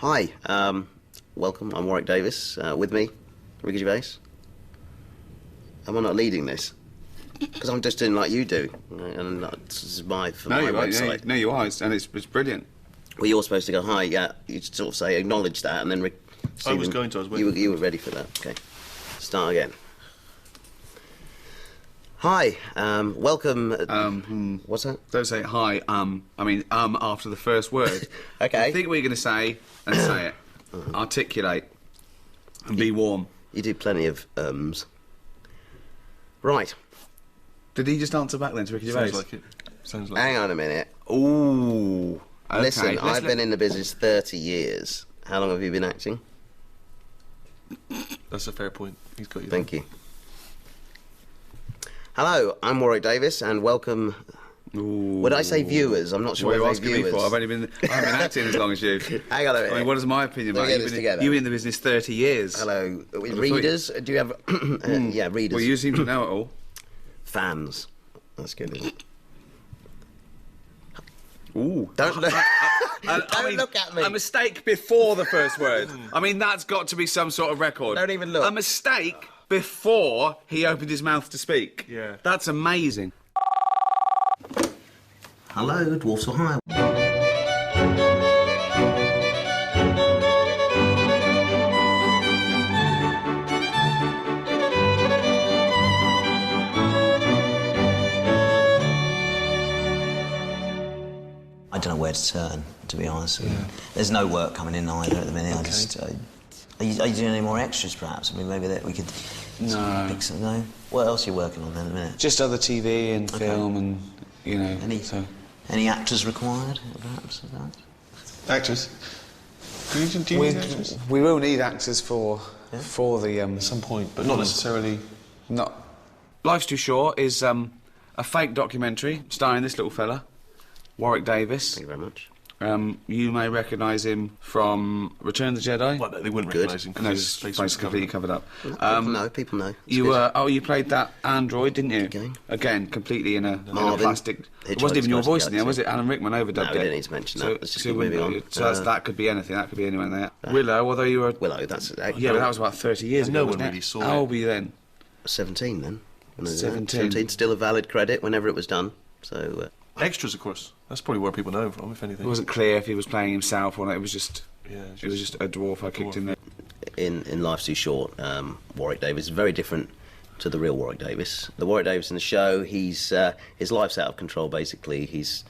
Hi, welcome. I'm Warwick Davis. With me, Ricky Gervais. Am I not leading this? Because I'm just doing like you do, and this is my website. No, you are, and it's brilliant. Well, you're supposed to go hi. Yeah, you sort of say acknowledge that, and then I was waiting. You were ready for that. Okay, start again. Hi, welcome. What's that? Don't say hi. After the first word. Okay. Think what you're going to say and say it. Articulate and be warm. You do plenty of Right. Did he just answer back then to Ricky Gervais? Sounds like it. Sounds like Hang on a minute. Ooh. Okay. Listen, I've been in the business 30 years. How long have you been acting? That's a fair point. He's got you. Thank you. Hello, I'm Warwick Davis, and welcome. Ooh. Would I say viewers? I'm not sure. What are you whether asking me viewers. for? I haven't been acting as long as you. Hang on a minute. I mean, what is my opinion We'll about get you? this together. You've been in the business 30 years. Hello, readers. Do you have? Yeah, readers. Well, you seem to know it all. Fans. That's good, isn't it? Ooh. Don't look. Don't look at me. A mistake before the first word. I mean, that's got to be some sort of record. Don't even look. A mistake before he opened his mouth to speak. Yeah. That's amazing. Hello, Dwarfs for Hire. I don't know where to turn, to be honest. Yeah. There's no work coming in either at the minute. Okay. Are you doing any more extras, perhaps? I mean, maybe that we could... No. Pick some, no? What else are you working on then at the minute? Just other TV and film and, you know, Any actors required, perhaps? Actors? Do you need actors? We will need actors for the... At some point, but not necessarily... Not... Life's Too Short is a fake documentary starring this little fella, Warwick Davis. Thank you very much. You may recognise him from Return of the Jedi. Well, no, they wouldn't recognise him No, because his face is completely covered up. People know. It's You good. you played that android, didn't you? Again, completely in a plastic. It wasn't even your voice in there, was it? Alan Rickman overdubbed No, it. we didn't need to mention that. Let's just keep moving on. So that could be anything. That could be anyone there. Willow, although you were... Willow, that's... Yeah, but that was about 30 years And ago, no one wasn't it? really saw How it. old were you then? 17 then. 17. 17, still a valid credit whenever it was done. So... Extras, of course. That's probably where people know him from, if anything. It wasn't clear if he was playing himself or not. It was just... Yeah, It was just a dwarf I kicked in there. In Life's Too Short, Warwick Davis is very different to the real Warwick Davis. The Warwick Davis in the show, his life's out of control, basically. He's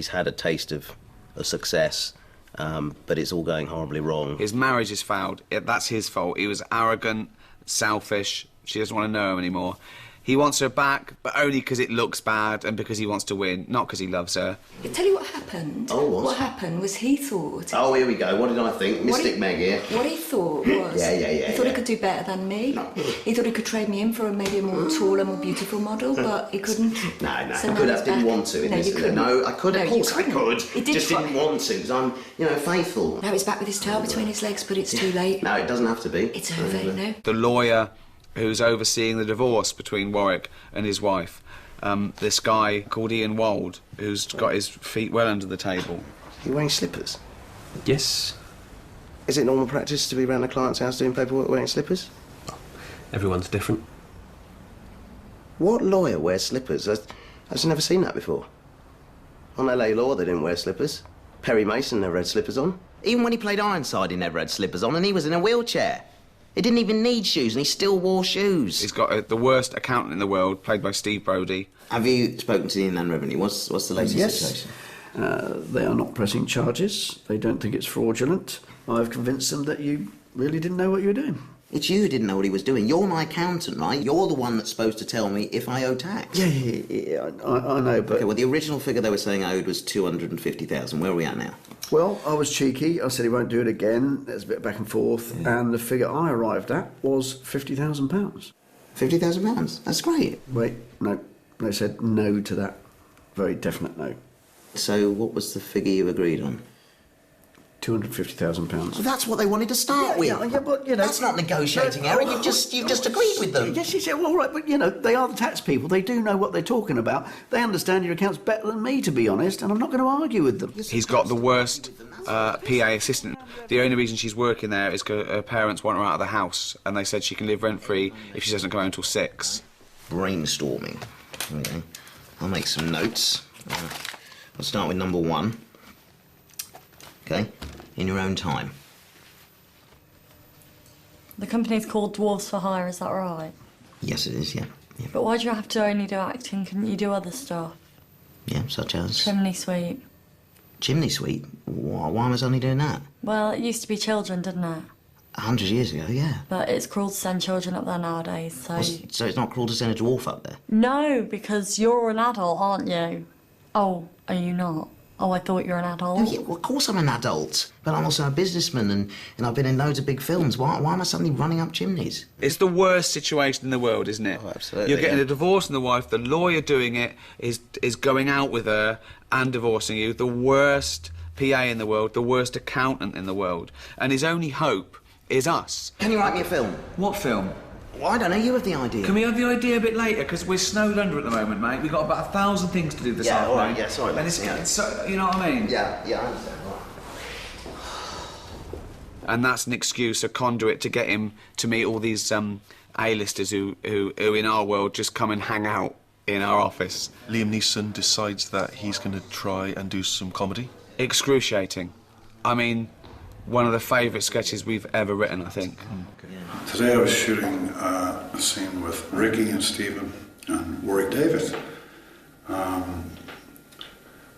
had a taste of success, but it's all going horribly wrong. His marriage has failed. That's his fault. He was arrogant, selfish. She doesn't want to know him anymore. He wants her back, but only because it looks bad and because he wants to win, not because he loves her. I'll tell you what happened. Oh, what? What happened was he thought... Oh, here we go. What did I think? Mystic Meg here. What he thought was... He thought he could do better than me. He thought he could trade me in for maybe a more taller, more beautiful model, but he couldn't. No, So I now could he's have, didn't back. want to. No, you couldn't. No, I could. No, Of you course I couldn't. could. He did Just try. didn't want to, because I'm, faithful. Now he's back with his tail between his legs, but it's too late. No, it doesn't have to be. It's over, you know. The lawyer who's overseeing the divorce between Warwick and his wife, this guy called Ian Wold, who's got his feet well under the table. You're wearing slippers? Yes. Is it normal practice to be around a client's house doing paperwork wearing slippers? Everyone's different. What lawyer wears slippers? I've never seen that before. On LA Law, they didn't wear slippers. Perry Mason never had slippers on. Even when he played Ironside, he never had slippers on, and he was in a wheelchair. He didn't even need shoes, and he still wore shoes. He's got the worst accountant in the world, played by Steve Brody. Have you spoken to the Inland Revenue? What's the latest situation? They are not pressing charges. They don't think it's fraudulent. I've convinced them that you really didn't know what you were doing. It's you who didn't know what he was doing. You're my accountant, right? You're the one that's supposed to tell me if I owe tax. Yeah, I know, but... Okay, well, the original figure they were saying owed was 250,000. Where are we at now? Well, I was cheeky. I said he won't do it again. There's a bit back and forth. Yeah. And the figure I arrived at was £50,000. £50,000? That's great. Wait, no. They said no to that. Very definite no. So what was the figure you agreed on? £250,000. Well, that's what they wanted to start with. Yeah, but, you know... That's not negotiating, Eric. You've just agreed with them. Yes, well, all right, but, you know, they are the tax people. They do know what they're talking about. They understand your accounts better than me, to be honest, and I'm not going to argue with them. He's got the worst PA assistant. The only reason she's working there is because her parents want her out of the house, and they said she can live rent-free if she doesn't come home until 6. Brainstorming. Okay. I'll make some notes. I'll start with number 1. Okay? In your own time. The company's called Dwarfs for Hire, is that right? Yes, it is, yeah. But why do you have to only do acting? Couldn't you do other stuff? Yeah, such as? Chimney sweep. Chimney sweep? Why was I only doing that? Well, it used to be children, didn't it? 100 years ago, yeah. But it's cruel to send children up there nowadays, so... So it's not cruel to send a dwarf up there? No, because you're an adult, aren't you? Oh, are you not? Oh, I thought you were an adult. Oh, yeah, well, of course I'm an adult. But I'm also a businessman and I've been in loads of big films. Why am I suddenly running up chimneys? It's the worst situation in the world, isn't it? Oh, absolutely. You're getting yeah. a divorce from the wife, the lawyer doing it is going out with her and divorcing you, the worst PA in the world, the worst accountant in the world. And his only hope is us. Can you write me a film? What film? Well, I don't know, you have the idea. Can we have the idea a bit later? Because we're snowed under at the moment, mate. We've got about 1,000 things to do this afternoon. All right, yeah, sorry. And it's so, you know what I mean? Yeah, I understand. And that's an excuse, a conduit to get him to meet all these A-listers who in our world just come and hang out in our office. Liam Neeson decides that he's going to try and do some comedy. Excruciating. I mean, one of the favourite sketches we've ever written, I think. Today I was shooting a scene with Ricky and Stephen and Warwick Davis,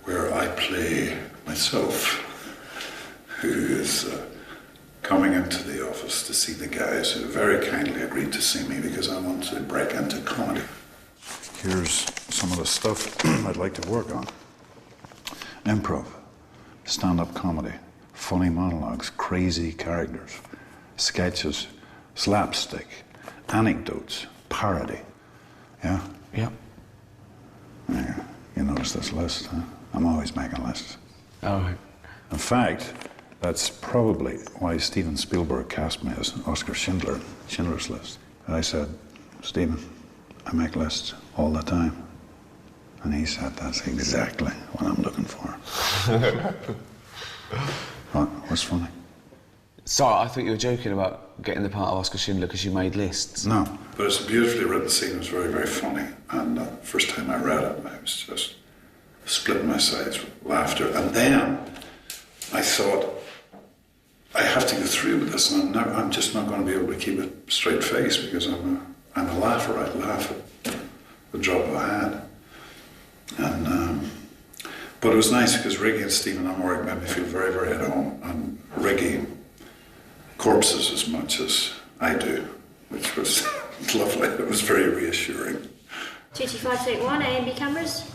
where I play myself, who is coming into the office to see the guys who very kindly agreed to see me because I want to break into comedy. Here's some of the stuff I'd like to work on. Improv, stand-up comedy, funny monologues, crazy characters, sketches, slapstick, anecdotes, parody. Yeah? Yeah. Yeah. You notice this list, huh? I'm always making lists. All right. In fact, that's probably why Steven Spielberg cast me as Oscar Schindler, Schindler's List. I said, Steven, I make lists all the time. And he said, that's exactly what I'm looking for. What's funny? Sorry, I thought you were joking about getting the part of Oscar Schindler because you made lists. No. But it's a beautifully written scene. It was very, very funny. And the first time I read it, I was just splitting my sides with laughter. And then I thought, I have to go through with this, and I'm just not going to be able to keep a straight face because I'm a laugher. I laugh at the drop of a hat. And but it was nice because Ricky and Stephen and Warwick made me feel very, very at home. And Ricky corpses as much as I do, which was lovely. It was very reassuring. 225 take 1, A and B cameras.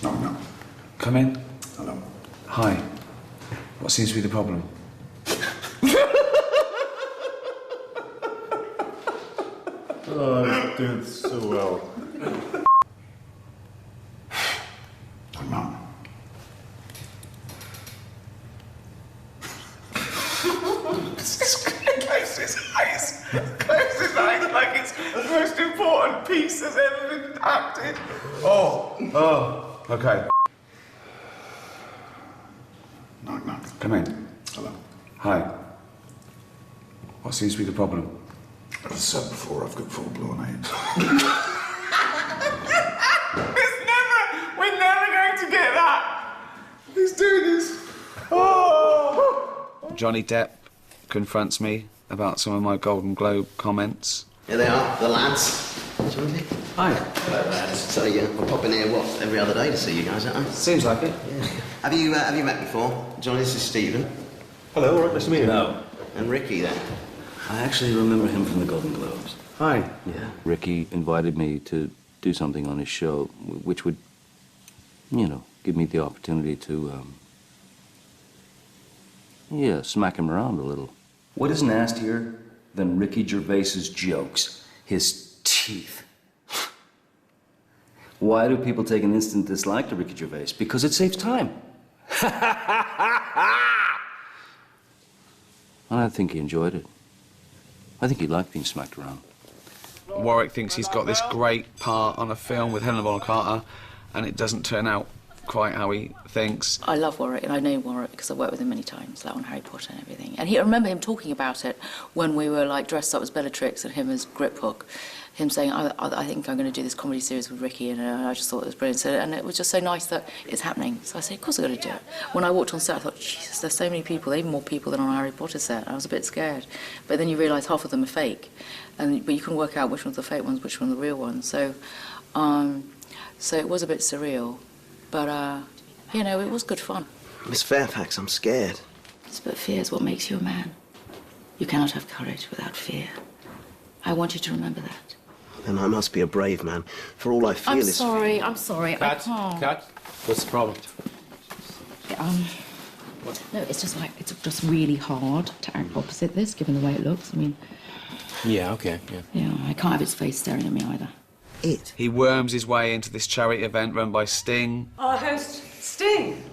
No. Come in. Hello. Hi. What seems to be the problem? Oh, I did so well. I'm not. Close his eyes. Close his eyes like it's the most important piece that's ever been acted. Oh. Okay. Knock. Come in. Hello. Hi. What seems to be the problem? As I said before, I've got full-blown AIDS. We're never going to get that. He's doing this. Oh. Johnny Depp confronts me about some of my Golden Globe comments. Here they are, the lads. Hi. Hello, lads. So, we're popping here, every other day to see you guys, aren't we? Seems like it. Yeah. Have you met before? Johnny, this is Stephen. Hello, all right, nice to meet you. No. And Ricky, then. I actually remember him from the Golden Globes. Hi. Yeah. Ricky invited me to do something on his show, which would, give me the opportunity to, smack him around a little. What is nastier than Ricky Gervais's jokes? His teeth. Why do people take an instant dislike to Ricky Gervais? Because it saves time. And I think he enjoyed it. I think he liked being smacked around. Warwick thinks he's got this great part on a film with Helena Bonham Carter, and it doesn't turn out quite how he thinks. I love Warwick, and I know Warwick because I've worked with him many times, like on Harry Potter and everything. And I remember him talking about it when we were like dressed up as Bellatrix and him as Grip Hook. Him saying, I think I'm going to do this comedy series with Ricky, and I just thought it was brilliant. So, and it was just so nice that it's happening. So I said, of course I'm going to do it. When I walked on set, I thought, Jesus, there's so many people, even more people than on a Harry Potter set. I was a bit scared. But then you realise half of them are fake. But you can work out which ones are the fake ones, which ones are the real ones. So it was a bit surreal. But, you know, it was good fun. Miss Fairfax, I'm scared. But fear is what makes you a man. You cannot have courage without fear. I want you to remember that. Then I must be a brave man, for all I feel is... I'm sorry, I can't. Cut. What's the problem? No, it's just like, it's just really hard to act opposite this, given the way it looks. I mean... Yeah, okay, yeah. Yeah, I can't have its face staring at me either. He worms his way into this charity event run by Sting. Our host, Sting.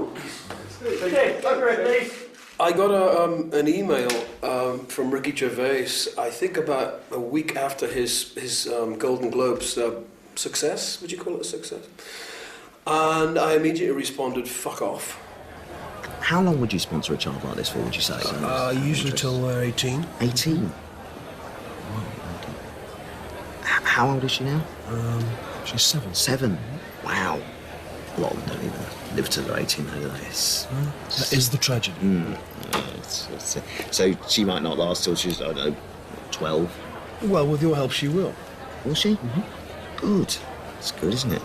I got an email from Ricky Gervais, I think about a week after his Golden Globes success. Would you call it a success? And I immediately responded, fuck off. How long would you sponsor a child like this for, would you say? Usually till they're 18. 18? How old is she now? She's 7. 7? Wow. A lot of them don't even live till they're 18, though. That is the tragedy. So she might not last till she's, I don't know, 12? Well, with your help, she will. Will she? Good. It's good, isn't it?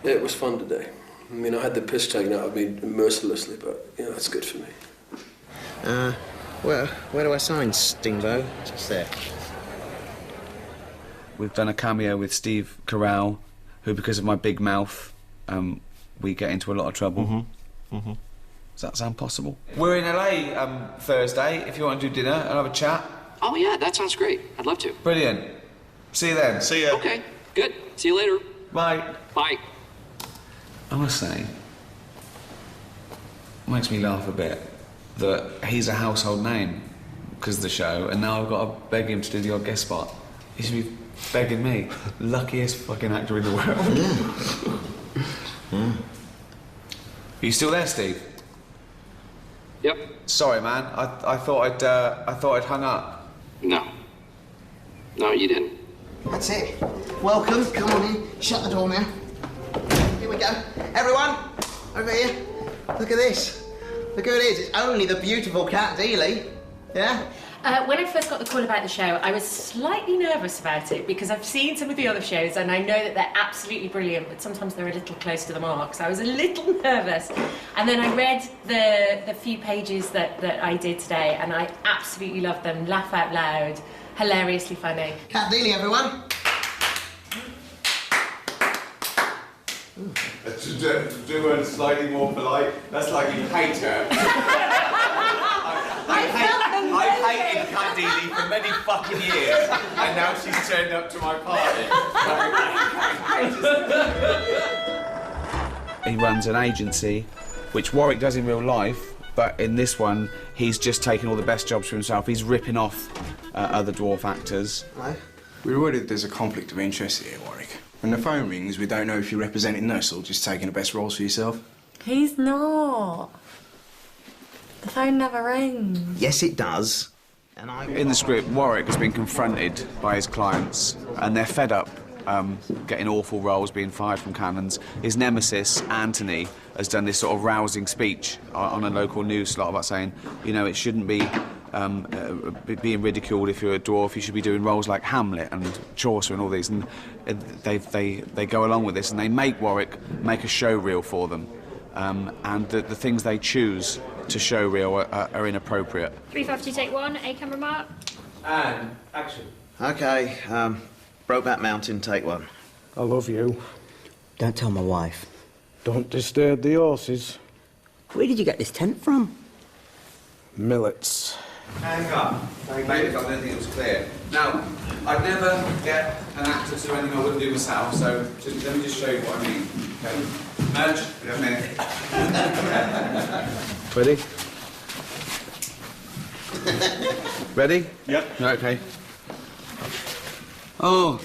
It was fun today. I mean, I had the piss taken out of me mercilessly, but, you know, that's good for me. Where do I sign, Stingbo? Just there. We've done a cameo with Steve Carell, who, because of my big mouth, we get into a lot of trouble. Does that sound possible? We're in LA Thursday, if you want to do dinner and have a chat. Oh, yeah, that sounds great. I'd love to. Brilliant. See you then. See ya. Okay, good. See you later. Bye. Bye. I must say, it makes me laugh a bit that he's a household name because of the show, and now I've got to beg him to do the odd guest spot. He should be begging me. Luckiest fucking actor in the world. Are you still there, Steve? Yep. Sorry, man. I thought I'd hung up. No. No, you didn't. That's it. Welcome. Come on in. Shut the door now. Here we go. Everyone, over here. Look at this. Look who it is. It's only the beautiful Cat Deeley. Yeah? When I first got the call about the show, I was slightly nervous about it because I've seen some of the other shows and I know that they're absolutely brilliant, but sometimes they're a little close to the mark, so I was a little nervous. And then I read the few pages that I did today and I absolutely loved them. Laugh out loud, hilariously funny. Cat Deeley, everyone. To do one slightly more polite, that's like you hate her. I've hated Cat Deeley for many fucking years, and now she's turned up to my party. He runs an agency, which Warwick does in real life, but in this one, he's just taking all the best jobs for himself. He's ripping off other dwarf actors. We're worried there's a conflict of interest here, Warwick. When the phone rings, we don't know if you're representing us or just taking the best roles for yourself. He's not. The phone never rings. Yes, it does. In the script, Warwick has been confronted by his clients, and they're fed up getting awful roles, being fired from cannons. His nemesis, Anthony, has done this sort of rousing speech on a local news slot about saying, you know, it shouldn't be being ridiculed if you're a dwarf. You should be doing roles like Hamlet and Chaucer and all these. And they go along with this, and they make Warwick make a show reel for them. And the things they choose to show reel are inappropriate. 350, take 1, A camera mark. And action. Okay, Brokeback Mountain, take 1. I love you. Don't tell my wife. Don't disturb the horses. Where did you get this tent from? Millets. Hang up. Maybe I didn't think it was clear. Now, I'd never get an actor to do anything I wouldn't do myself, so let me just show you what I mean. Okay. Merge, come in. Ready? Ready? Yep. Okay. Oh,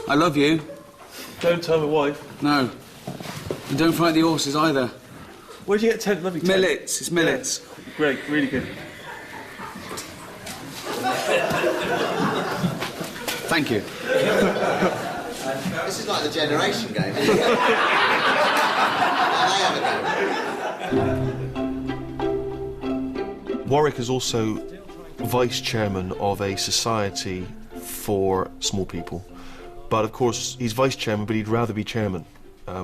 I love you. Don't tell my wife. No. And don't fight the horses either. Where'd you get tent? Lovely tent. Millets. It's millets. Yeah. Great, really good. Thank you. This is like the generation game. Isn't it? They have a go. Warwick is also vice chairman of a society for small people. But of course, he's vice chairman, but he'd rather be chairman,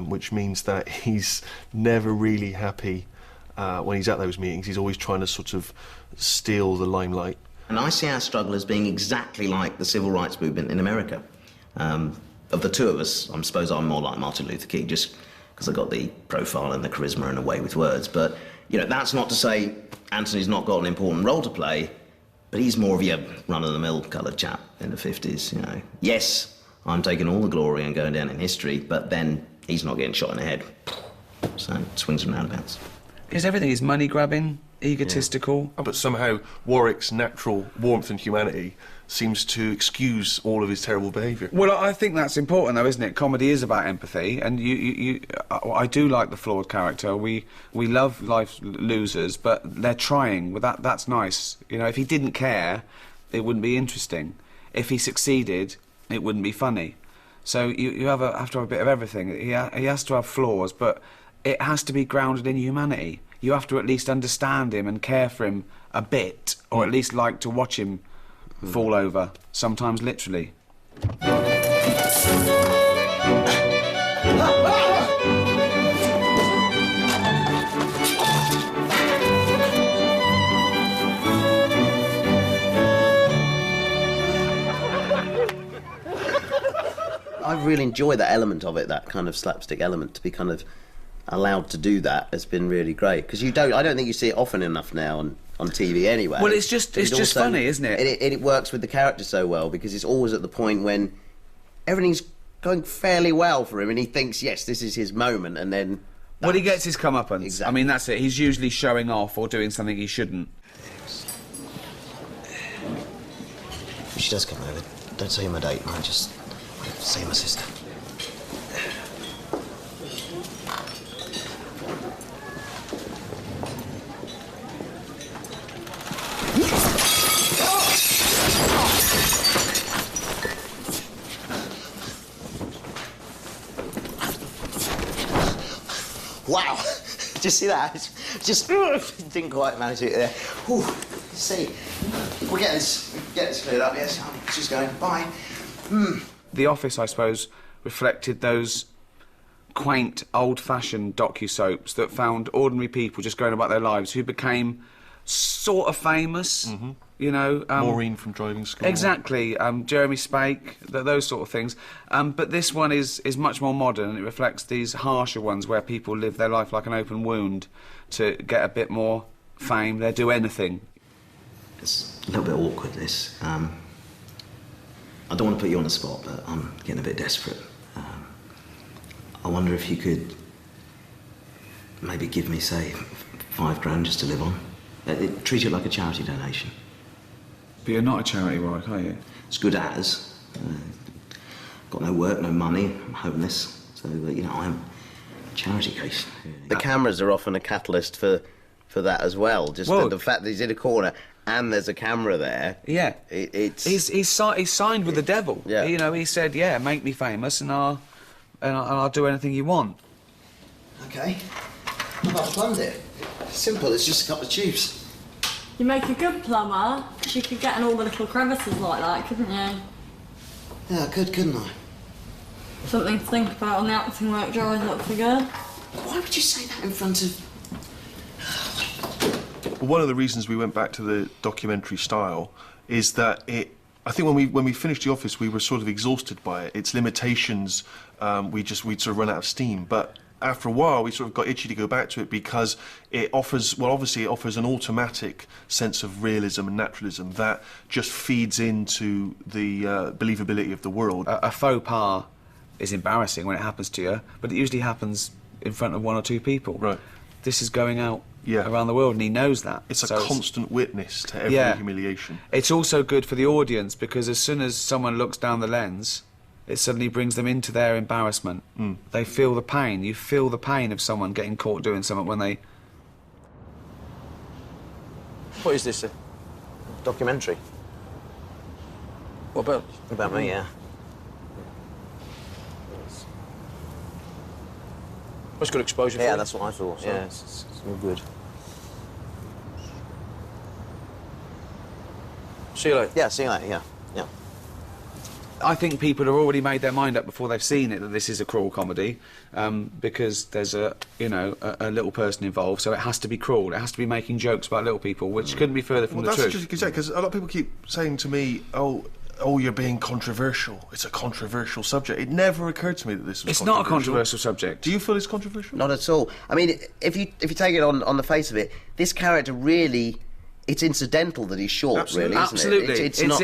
which means that he's never really happy when he's at those meetings. He's always trying to sort of steal the limelight. And I see our struggle as being exactly like the civil rights movement in America. Of the two of us, I suppose I'm more like Martin Luther King, just because I got the profile and the charisma and a way with words. But, you know, that's not to say Anthony's not got an important role to play, but he's more of your run-of-the-mill coloured chap in the 50s, you know. Yes, I'm taking all the glory and going down in history, but then he's not getting shot in the head. So, swings and roundabouts. Is everything is money grabbing, egotistical? Yeah. But somehow Warwick's natural warmth and humanity seems to excuse all of his terrible behaviour. Well, I think that's important, though, isn't it? Comedy is about empathy, and I do like the flawed character. We love life's losers, but they're trying. Well, that's nice. You know, if he didn't care, it wouldn't be interesting. If he succeeded, it wouldn't be funny. So you have to have a bit of everything. He has to have flaws, but it has to be grounded in humanity. You have to at least understand him and care for him a bit, or at least like to watch him fall over, sometimes literally. I really enjoy that element of it, that kind of slapstick element, to be kind of allowed to do that has been really great, because I don't think you see it often enough now on TV anyway. Well, it's just funny, isn't it? It works with the character so well, because it's always at the point when everything's going fairly well for him and he thinks, yes, this is his moment, and then... Well, he gets his comeuppance. Exactly. I mean, that's it. He's usually showing off or doing something he shouldn't. If she does come over, don't say my date, man. Just say my sister. Wow! Did you see that? Just didn't quite manage it there. Whew. See, we'll get this cleared up. Yes, she's going. Bye. The Office, I suppose, reflected those quaint, old-fashioned docu-soaps that found ordinary people just going about their lives who became sort of famous. Mm-hmm. You know, Maureen from Driving School. Exactly, Jeremy Spake, those sort of things. But this one is much more modern. It reflects these harsher ones where people live their life like an open wound to get a bit more fame. They'll do anything. It's a little bit awkward, this. I don't want to put you on the spot, but I'm getting a bit desperate. I wonder if you could maybe give me, say, £5 just to live on. Treat it like a charity donation. But you're not a charity, Warwick, are you? As good as. Got no work, no money, I'm homeless. So, you know, I'm a charity case. The cameras are often a catalyst for that as well. Just the fact that he's in a corner and there's a camera there. Yeah. He's signed with the devil. Yeah. You know, he said, yeah, make me famous and I'll do anything you want. OK. How about plumbed it? Simple, it's just a couple of tubes. You make a good plumber, because you could get in all the little crevices like that, couldn't you? Yeah, I could, couldn't I? Something to think about on the acting work dries up for good. Why would you say that in front of... Well, one of the reasons we went back to the documentary style is that I think when we finished The Office, we were sort of exhausted by it. Its limitations, we'd sort of run out of steam. But after a while, we sort of got itchy to go back to it because it offers, well, obviously it offers an automatic sense of realism and naturalism that just feeds into the believability of the world. A faux pas is embarrassing when it happens to you, but it usually happens in front of one or two people. Right. This is going out around the world, and he knows that. It's a constant witness to every humiliation. It's also good for the audience, because as soon as someone looks down the lens, it suddenly brings them into their embarrassment. They feel the pain. You feel the pain of someone getting caught doing something when they... What is this, a documentary? What about? About me, yeah. That's good exposure for Yeah, you. that's what I thought. Yeah, it's all good. See you later. Yeah, see you later, yeah. I think people have already made their mind up before they've seen it that this is a cruel comedy, because there's a little person involved, so it has to be cruel. It has to be making jokes about little people, which couldn't be further from the truth. That's just because a lot of people keep saying to me, oh, you're being controversial. It's a controversial subject. It never occurred to me that this was It's not a controversial subject. Do you feel it's controversial? Not at all. I mean, if you take it on the face of it, this character really... It's incidental that he's short, Absolutely. really, isn't Absolutely. it? It's not...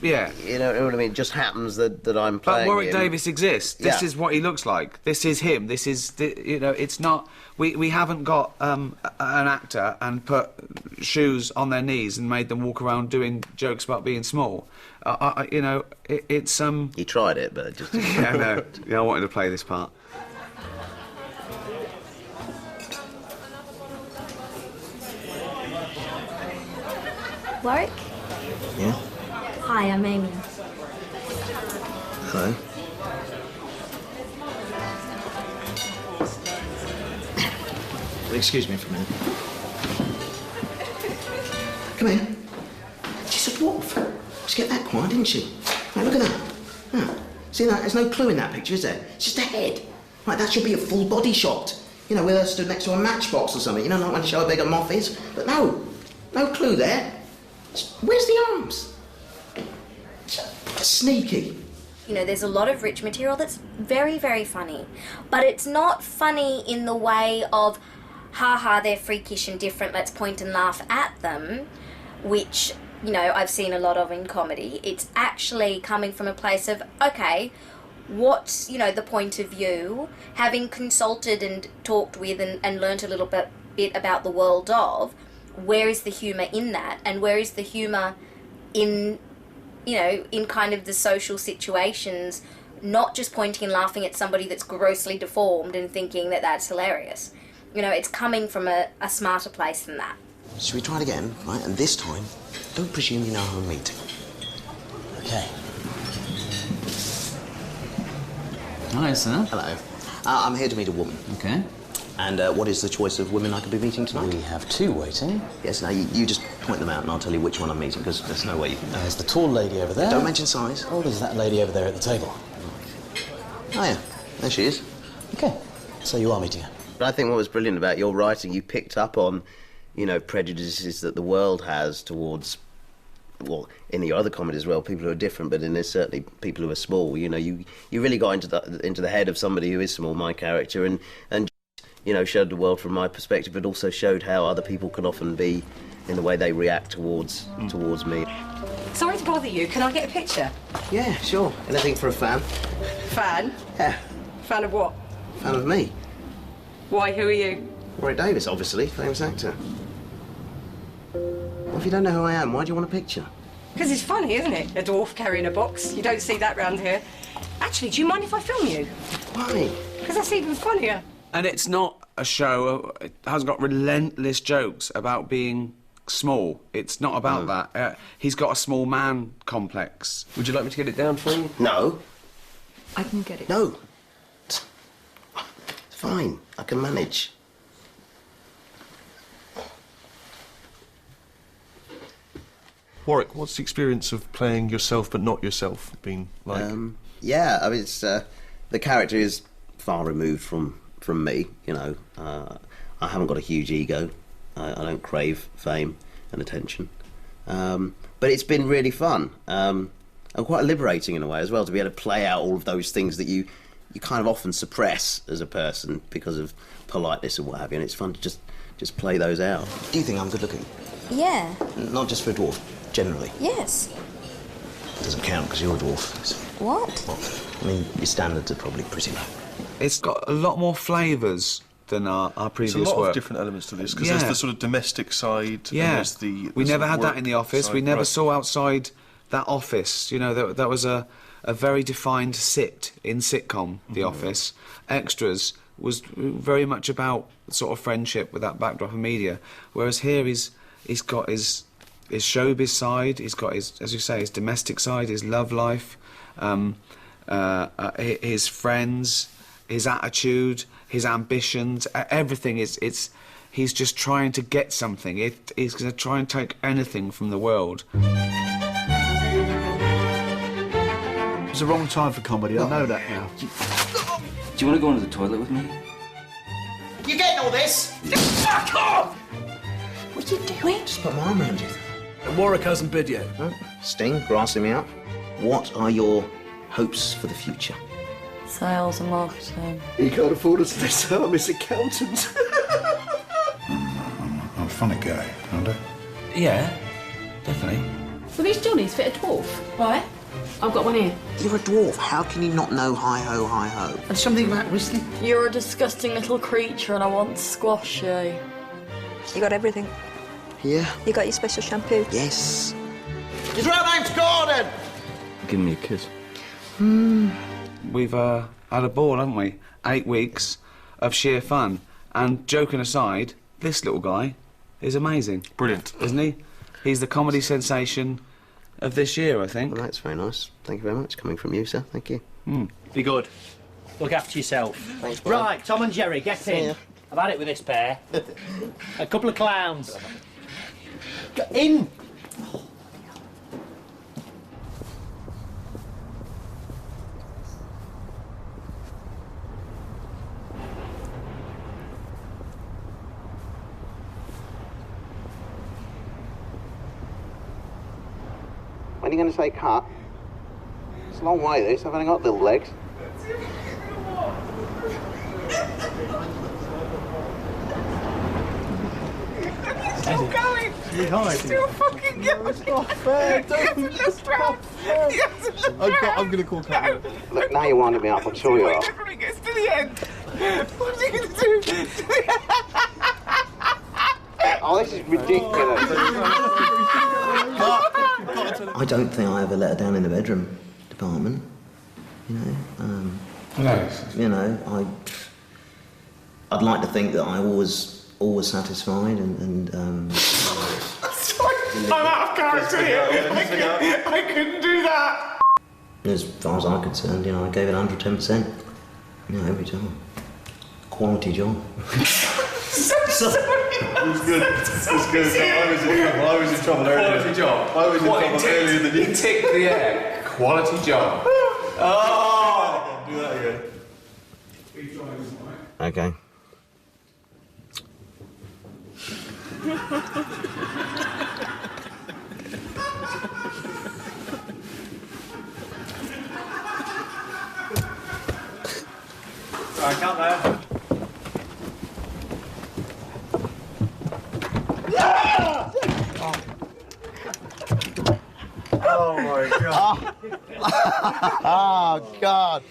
Yeah. You know what I mean? It just happens that I'm playing But Warwick him. Davis exists. This is what he looks like. This is him. This is... it's not... We haven't got an actor and put shoes on their knees and made them walk around doing jokes about being small. It's... He tried it, but it just... Yeah, no. Yeah, I wanted to play this part. Warwick? Yeah? Hi, I'm Amy. Hello? Excuse me for a minute. Come here. She's a dwarf. She get that quiet, didn't she? Right, look at that. Yeah. See that? There's no clue in that picture, is there? It's just a head. Right, that should be a full body shot. You know, with her stood next to a matchbox or something. You know, like when they show how big a moth is. But no clue there. Where's the arms? Sneaky. You know, there's a lot of rich material that's very, very funny. But it's not funny in the way of, ha-ha, they're freakish and different, let's point and laugh at them, which, you know, I've seen a lot of in comedy. It's actually coming from a place of, okay, what's, you know, the point of view? Having consulted and talked with and learnt a little bit about the world of, where is the humour in that, and where is the humour in, you know, in kind of the social situations, not just pointing and laughing at somebody that's grossly deformed and thinking that that's hilarious. You know, it's coming from a smarter place than that. Should we try it again, right? And this time, don't presume you know who I'm meeting. Okay. Hello, sir. Hello. I'm here to meet a woman. Okay. And what is the choice of women I could be meeting tonight? We have two waiting. Yes, now you just point them out and I'll tell you which one I'm meeting, because there's no way you can... There's the tall lady over there. Don't mention size. Oh, there's that lady over there at the table. Oh, yeah. There she is. Okay. So you are meeting her. But I think what was brilliant about your writing, you picked up on, you know, prejudices that the world has towards, well, in your other comedy as well, people who are different, but in this certainly people who are small. You know, you really got into the head of somebody who is small, my character, and you know, showed the world from my perspective, but also showed how other people can often be in the way they react towards me. Sorry to bother you. Can I get a picture? Yeah, sure. Anything for a fan. Fan? Yeah. Fan of what? Fan of me. Why, who are you? Warwick Davis, obviously, famous actor. Well, if you don't know who I am, why do you want a picture? Because it's funny, isn't it? A dwarf carrying a box. You don't see that round here. Actually, do you mind if I film you? Why? Because that's even funnier. And it's not a show, it hasn't got relentless jokes about being small. It's not about that. He's got a small man complex. Would you like me to get it down for you? No. I can get it. No. It's fine. I can manage. Warwick, what's the experience of playing yourself but not yourself been like? Yeah, I mean, it's the character is far removed from me. You know, I haven't got a huge ego. I don't crave fame and attention. But it's been really fun and quite liberating in a way as well, to be able to play out all of those things that you kind of often suppress as a person because of politeness and what have you. And it's fun to just play those out. Do you think I'm good looking? Yeah. Not just for a dwarf, generally. Yes. Doesn't count because you're a dwarf. What? Well, I mean, your standards are probably pretty low. It's got a lot more flavours than our previous There's a lot work. of different elements to this, because there's the sort of domestic side, Yeah. and there's the we sort never of had that work in the office. side, We never right. saw outside that office. You know, that was a a very defined sit in sitcom, The Office. Extras was very much about sort of friendship with that backdrop of media, whereas here he's got his showbiz side, he's got his, as you say, his domestic side, his love life, his friends, his attitude, his ambitions, everything is. He's just trying to get something. He's going to try and take anything from the world. It's the wrong time for comedy, I know that now. Do you want to go into the toilet with me? You getting all this? Fuck off! What are you doing? Just put my arm around you. And Warwick hasn't bid yet. Sting, grassing me up. What are your hopes for the future? Sales and marketing. He can't afford us this time, his accountant. I'm a funny guy, aren't I? Yeah, definitely. Well, these Johnnies fit a dwarf. Right. I've got one here. You're a dwarf. How can you not know hi-ho, hi-ho? And something about whistling? You're a disgusting little creature and I want to squash you. You got everything. Yeah. You got your special shampoo? Yes. His real name's Gordon! Give me a kiss. We've had a ball, haven't we? 8 weeks of sheer fun. And joking aside, this little guy is amazing. Brilliant. Isn't he? He's the comedy sensation of this year, I think. Well, that's very nice. Thank you very much. Coming from you, sir. Thank you. Be good. Look after yourself. Thanks, Brian. Right, Tom and Jerry, get in. ya. I've had it with this pair. A couple of clowns. Get in! When are you going to say cut? It's a long way, this. I've only got little legs. Still going! Still fucking going! It's not fair! Don't look round! I'm going to call Cameron. Look, now you're winding me up. I'm sure you are. When it gets to the end, what are you going to do? Oh, this is ridiculous. I don't think I ever let her down in the bedroom department. You know, you know, I'd like to think that I always satisfied and I'm out of character here. I couldn't do that. As far as I'm concerned, you know, I gave it 110%. You know, every time. Quality job. It was good. It was good. I was in trouble earlier. Quality job. I was in trouble earlier than you. Tick the air. Quality job. Oh! Do that again. Okay. Right, count there. Oh my God. Oh, God.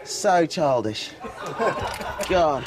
So childish. God.